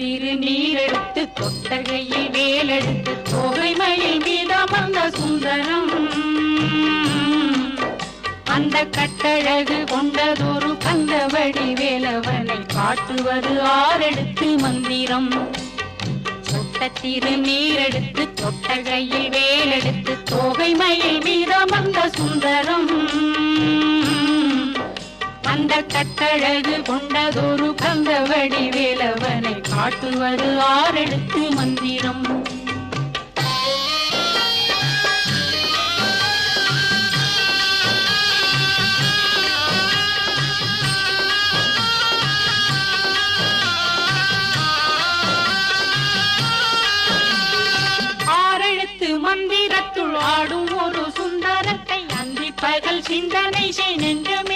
திருநீரெடுத்து கொட்டகையில் வேலெடுத்து தோகைமயில் மீதமர்ந்த சுந்தரம் அந்த கட்டழகு கொண்டதொரு கந்தவடி வேலவனை காட்டுவது ஆரெடுத்து மந்திரம் சொட்ட திருநீரெடுத்து கொட்டகையில் வேலெடுத்து தோகைமயில் மீதமர்ந்த சுந்தரம் அந்த கட்டழகு கொண்டதொரு கந்தவடி வேலவனை காட்டுவது ஆரெடுத்து மந்திரம் ஆரெழுத்து மந்திரத்துள் ஆடும் ஒரு சுந்தரத்தை அந்தி பகல் சிந்தனை செய் நெஞ்சம்